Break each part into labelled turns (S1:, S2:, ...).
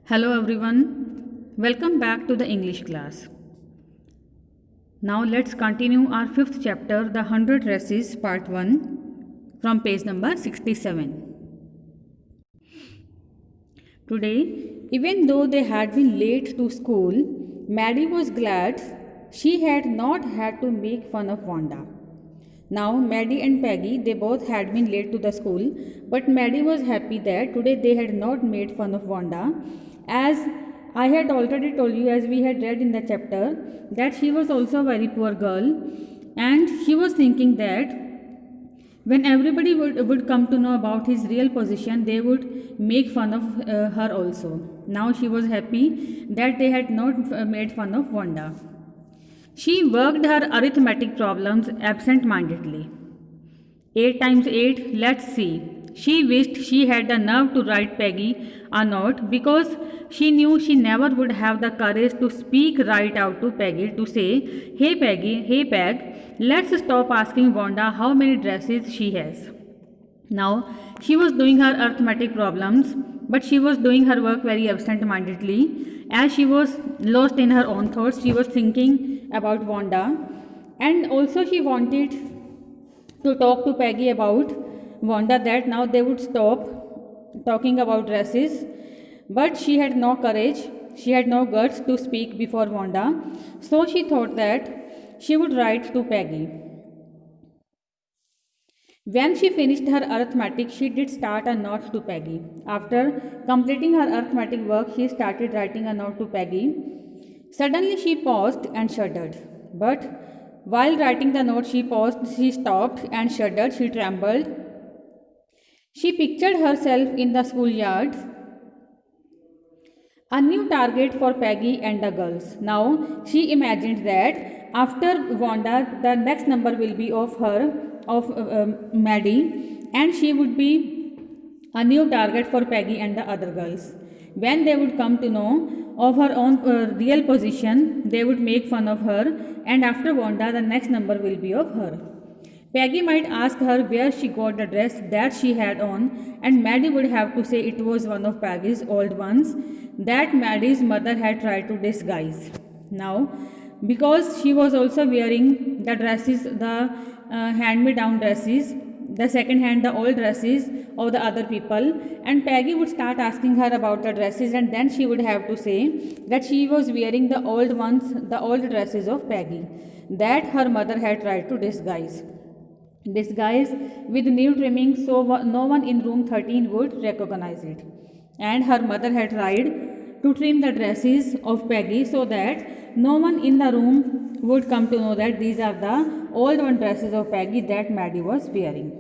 S1: Hello everyone, welcome back to the English class. Now let's continue our fifth chapter, The 100 Races, Part 1, from page number 67. Today, even though they had been late to school, Maddie was glad she had not had to make fun of Wanda. Now, Maddie and Peggy, they both had been late to the school, but Maddie was happy that today they had not made fun of Wanda, as I had already told you, as we had read in the chapter, that she was also a very poor girl, and she was thinking that when everybody would come to know about his real position, they would make fun of her also. Now she was happy that they had not made fun of Wanda. She worked her arithmetic problems absent mindedly. 8 times 8, let's see. She wished she had the nerve to write Peggy a note because she knew she never would have the courage to speak right out to Peggy to say, Hey Peggy, hey Peg, let's stop asking Wanda how many dresses she has. Now, she was doing her arithmetic problems, but she was doing her work very absent mindedly. As she was lost in her own thoughts, she was thinking about Wanda, and also she wanted to talk to Peggy about Wanda, that now they would stop talking about dresses, but she had no courage, she had no guts to speak before Wanda, so she thought that she would write to Peggy. When she finished her arithmetic, she did start a note to Peggy. After completing her arithmetic work, she started writing a note to Peggy. Suddenly, she paused and shuddered. But while writing the note, she paused, she stopped and shuddered, she trembled. She pictured herself in the schoolyard, a new target for Peggy and the girls. Now she imagined that after Wanda, the next number will be of her, of Maddie, and she would be a new target for Peggy and the other girls. When they would come to know of her own real position, they would make fun of her, and after Wanda, the next number will be of her. Peggy might ask her where she got the dress that she had on, and Maddie would have to say it was one of Peggy's old ones that Maddie's mother had tried to disguise. Now, because she was also wearing the dresses, the hand me down dresses, the second hand, the old dresses of the other people, and Peggy would start asking her about the dresses, and then she would have to say that she was wearing the old ones, the old dresses of Peggy that her mother had tried to disguise with new trimming so no one in room 13 would recognize it. And her mother had tried to trim the dresses of Peggy so that no one in the room would come to know that these are the old one dresses of Peggy that Maddie was wearing.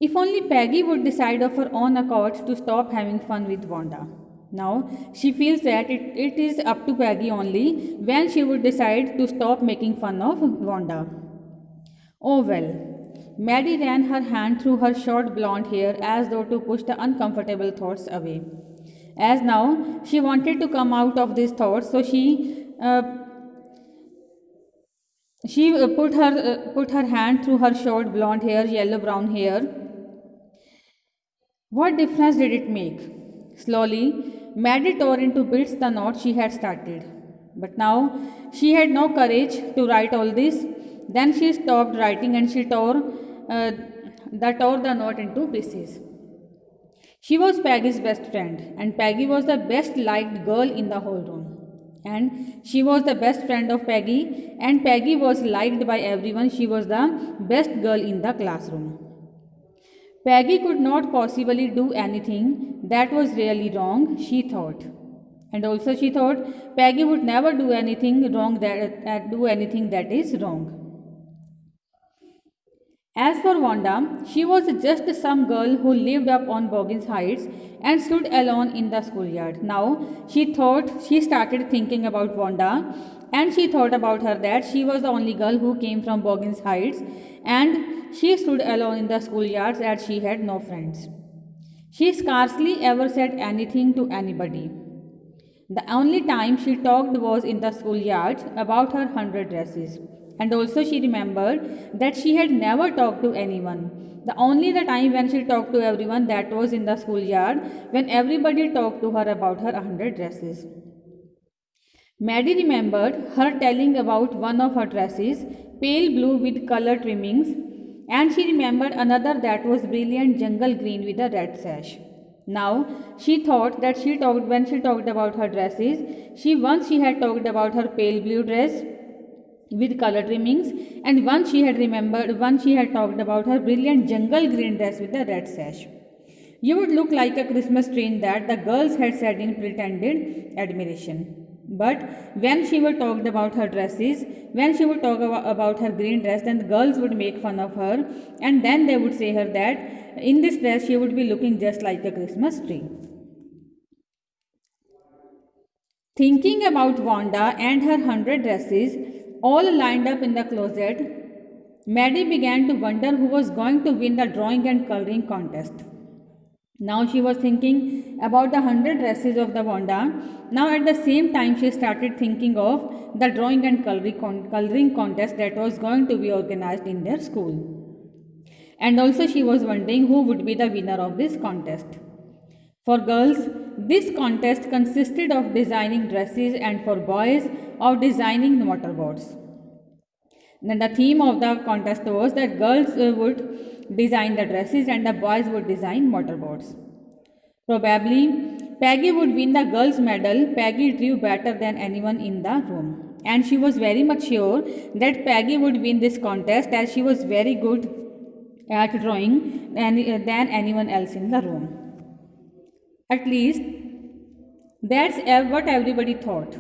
S1: If only Peggy would decide of her own accord to stop having fun with Wanda. Now, she feels that it is up to Peggy only when she would decide to stop making fun of Wanda. Oh well. Maddie ran her hand through her short blonde hair as though to push the uncomfortable thoughts away. As now she wanted to come out of these thoughts, so she put her hand through her short blonde hair, yellow brown hair. What difference did it make? Slowly, Maddie tore into bits the knot she had started. But now she had no courage to write all this. Then she stopped writing and she uh, tore the knot into pieces. She was Peggy's best friend, and Peggy was the best liked girl in the whole room. And she was the best friend of Peggy, and Peggy was liked by everyone. She was the best girl in the classroom. Peggy could not possibly do anything that was really wrong, she thought. And also she thought Peggy would never do anything wrong that is wrong. As for Wanda, she was just some girl who lived up on Boggins Heights and stood alone in the schoolyard. Now she started thinking about Wanda, and she thought about her that she was the only girl who came from Boggins Heights and she stood alone in the schoolyard as she had no friends. She scarcely ever said anything to anybody. The only time she talked was in the schoolyard about her 100 dresses. And also she remembered that she had never talked to anyone. The time when she talked to everyone, that was in the schoolyard, when everybody talked to her about her 100 dresses. Maddie remembered her telling about one of her dresses, pale blue with color trimmings, and she remembered another that was brilliant jungle green with a red sash. Now she thought that she talked about her dresses, she had talked about her pale blue dress with color trimmings, and once she had talked about her brilliant jungle green dress with a red sash. You would look like a Christmas tree in that, the girls had said in pretended admiration. But when she would talk about her dresses, when she would talk about her green dress, then the girls would make fun of her, and then they would say her that in this dress she would be looking just like a Christmas tree. Thinking about Wanda and her 100 dresses all lined up in the closet, Maddie began to wonder who was going to win the drawing and coloring contest. Now she was thinking about the 100 dresses of the Wanda. Now at the same time she started thinking of the drawing and coloring contest that was going to be organized in their school. And also she was wondering who would be the winner of this contest. For girls, this contest consisted of designing dresses, and for boys of designing motorboats. Then the theme of the contest was that girls would design the dresses and the boys would design motorboats. Probably Peggy would win the girls' medal. Peggy drew better than anyone in the room. And she was very much sure that Peggy would win this contest as she was very good at drawing than anyone else in the room. At least that's what everybody thought.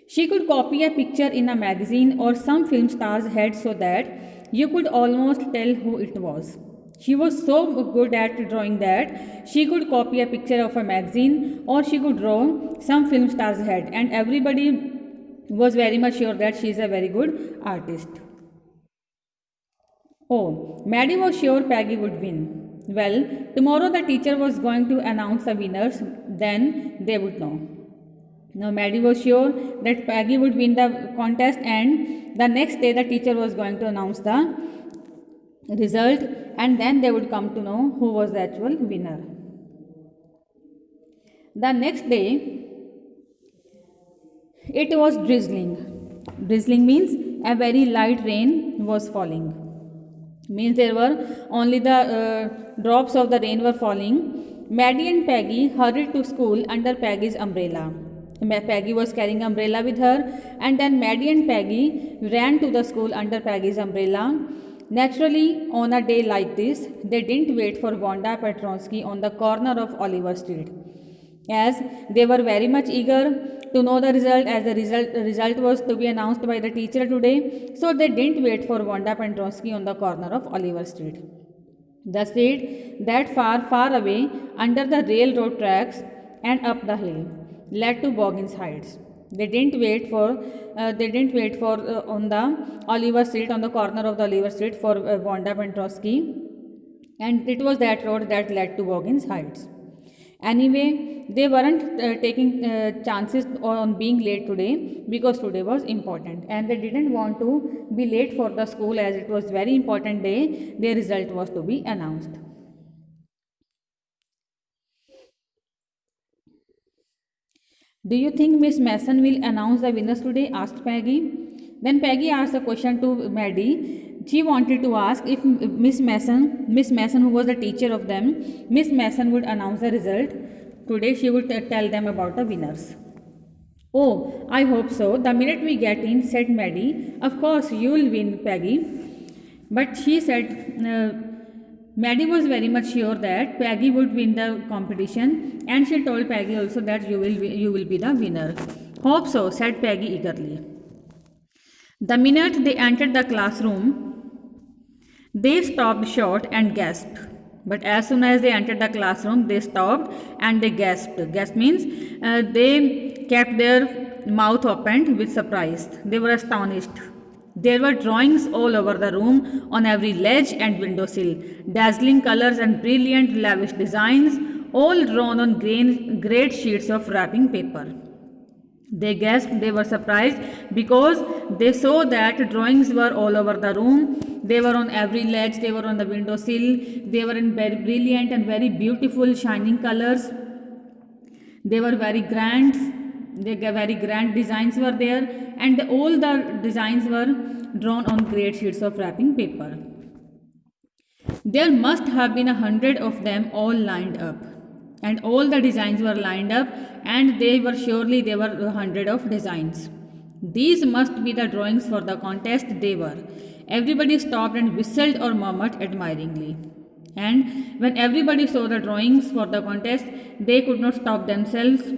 S1: She could copy a picture in a magazine or some film star's head so that you could almost tell who it was. She was so good at drawing that she could copy a picture of a magazine or she could draw some film star's head, and everybody was very much sure that she is a very good artist. Oh, Maddie was sure Peggy would win. Well, tomorrow the teacher was going to announce the winners, then they would know. Now, Maddie was sure that Peggy would win the contest, and the next day the teacher was going to announce the result, and then they would come to know who was the actual winner. The next day, it was drizzling. Drizzling means a very light rain was falling. Means there were only the drops of the rain were falling. Maddie and Peggy hurried to school under Peggy's umbrella. Peggy was carrying umbrella with her, and then Maddie and Peggy ran to the school under Peggy's umbrella. Naturally, on a day like this, they didn't wait for Wanda Petronsky on the corner of Oliver Street, as they were very much eager to know the result, as the result was to be announced by the teacher today. So they didn't wait for Wanda Petronsky on the corner of Oliver Street. The street that far away under the railroad tracks and up the hill led to Boggins Heights. They didn't wait for on the Oliver Street, on the corner of the Oliver Street, for Wanda Petrosky, and it was that road that led to Boggins Heights. Anyway, they weren't taking chances on being late today because today was important, and they didn't want to be late for the school as it was very important day. Their result was to be announced. Do you think Miss Mason will announce the winners today? Asked Peggy. Then Peggy asked a question to Maddie. She wanted to ask if Miss Mason, who was the teacher of them, Miss Mason would announce the result. Today she would tell them about the winners. Oh, I hope so. The minute we get in, said Maddie. Of course, you will win, Peggy. But she said, Maddie was very much sure that Peggy would win the competition, and she told Peggy also that you will be the winner. Hope so, said Peggy eagerly. The minute they entered the classroom, they stopped short and gasped. But as soon as they entered the classroom, they stopped and they gasped. Gasp means they kept their mouth opened with surprise. They were astonished. There were drawings all over the room, on every ledge and windowsill, dazzling colors and brilliant, lavish designs, all drawn on great sheets of wrapping paper. They gasped, they were surprised because they saw that drawings were all over the room. They were on every ledge, they were on the window sill, they were in very brilliant and very beautiful shining colors. They were very grand, very grand designs were there, and all the designs were drawn on great sheets of wrapping paper. There must have been 100 of them all lined up, and all the designs were lined up, and they were surely there were 100 of designs. These must be the drawings for the contest. They were. Everybody stopped and whistled or murmured admiringly. And when everybody saw the drawings for the contest, they could not stop themselves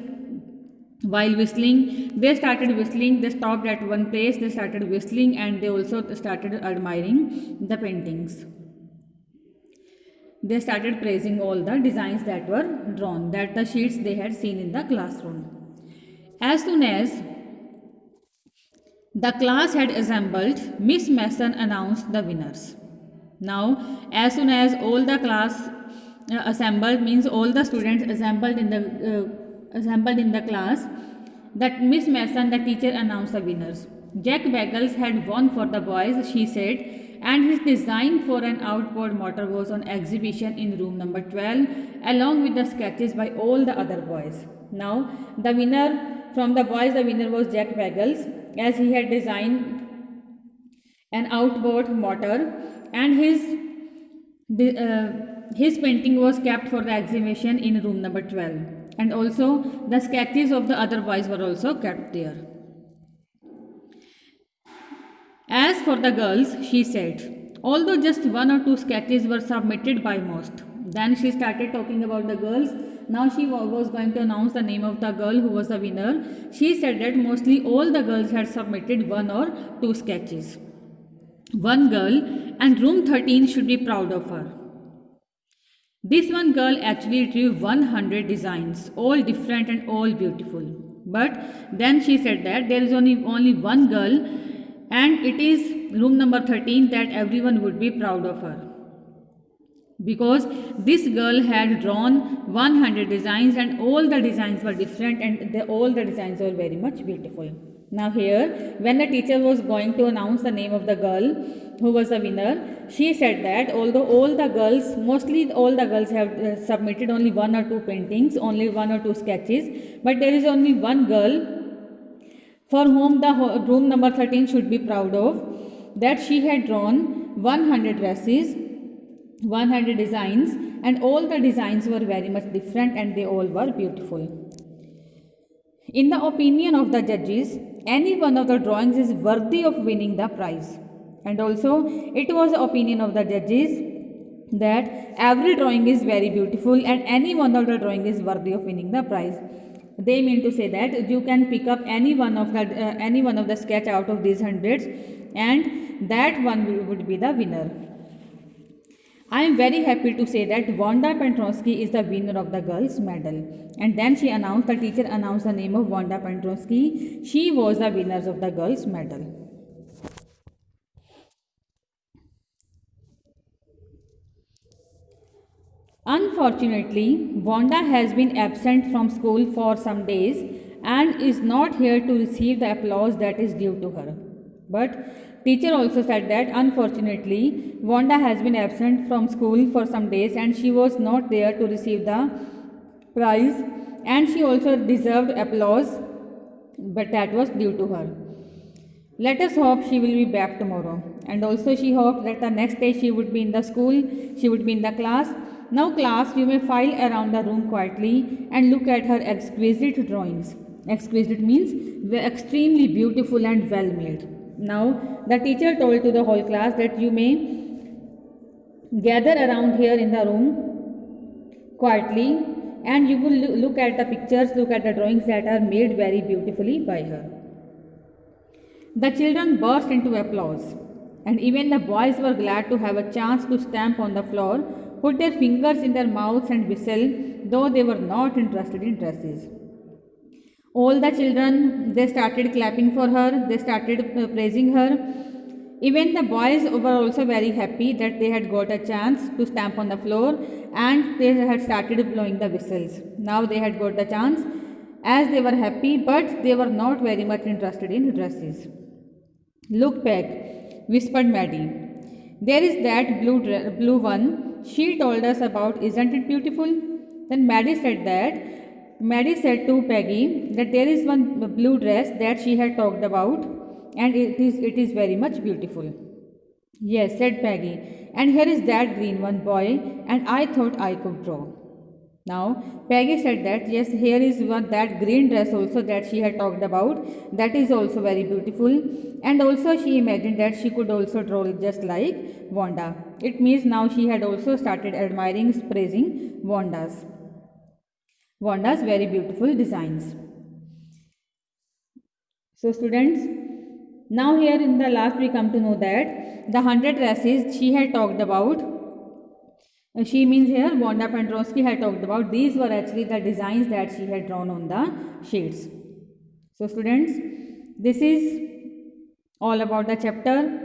S1: while whistling. They started whistling, they stopped at one place, they started whistling, and they also started admiring the paintings. They started praising all the designs that were drawn, that the sheets they had seen in the classroom. As soon as the class had assembled, Miss Mason announced the winners. Now, as soon as all the class assembled, means all the students assembled in the class, that Miss Mason, the teacher, announced the winners. Jack Bagels had won for the boys, she said, and his design for an outboard motor was on exhibition in room number 12, along with the sketches by all the other boys. Now, the winner from the boys, the winner was Jack Bagels, as he had designed an outboard motor, and his painting was kept for the exhibition in room number 12, and also the sketches of the other boys were also kept there. As for the girls, she said, although just one or two sketches were submitted by most. Then she started talking about the girls. Now she was going to announce the name of the girl who was the winner. She said that mostly all the girls had submitted one or two sketches. One girl, and room 13 should be proud of her. This one girl actually drew 100 designs, all different and all beautiful. But then she said that there is only one girl, and it is room number 13 that everyone would be proud of her, because this girl had drawn 100 designs, and all the designs were different, and all the designs were very much beautiful. Now here, when the teacher was going to announce the name of the girl who was the winner, she said that although mostly all the girls have submitted only one or two paintings, only one or two sketches, but there is only one girl for whom the room number 13 should be proud of, that she had drawn 100 dresses, 100 designs, and all the designs were very much different, and they all were beautiful. In the opinion of the judges, any one of the drawings is worthy of winning the prize. And also, it was the opinion of the judges that every drawing is very beautiful, and any one of the drawing is worthy of winning the prize. They mean to say that you can pick up any one of the sketch out of these hundreds, and that one would be the winner. I am very happy to say that Wanda Petronsky is the winner of the girls' medal. And then the teacher announced the name of Wanda Petronsky. She was the winner of the girls' medal. Unfortunately, Wanda has been absent from school for some days and is not here to receive the applause that is due to her. But teacher also said that unfortunately, Wanda has been absent from school for some days and she was not there to receive the prize, and she also deserved applause, but that was due to her. Let us hope she will be back tomorrow. And also she hoped that the next day she would be in the school, she would be in the class. Now class, you may file around the room quietly and look at her exquisite drawings. Exquisite means extremely beautiful and well made. Now the teacher told to the whole class that you may gather around here in the room quietly, and you will look at the pictures, look at the drawings that are made very beautifully by her. The children burst into applause, and even the boys were glad to have a chance to stamp on the floor, put their fingers in their mouths and whistle, though they were not interested in dresses. All the children, they started clapping for her, they started praising her. Even the boys were also very happy that they had got a chance to stamp on the floor, and they had started blowing the whistles. Now they had got the chance, as they were happy, but they were not very much interested in dresses. Look, Peg, whispered Maddie. There is that blue one she told us about. Isn't it beautiful? Then Maddie said to Peggy that there is one blue dress that she had talked about, and it is very much beautiful. Yes, said Peggy, and here is that green one, boy, and I thought I could draw. Now, Peggy said that yes, here is one that green dress also that she had talked about. That is also very beautiful, and also she imagined that she could also draw just like Wanda. It means now she had also started admiring, praising Wanda's very beautiful designs. So, students, now here in the last we come to know that the 100 dresses she had talked about, she means here Wanda Pendrowski had talked about, these were actually the designs that she had drawn on the sheets. So students, this is all about the chapter.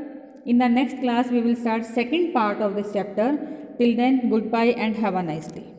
S1: In the next class we will start second part of this chapter. Till then, goodbye and have a nice day.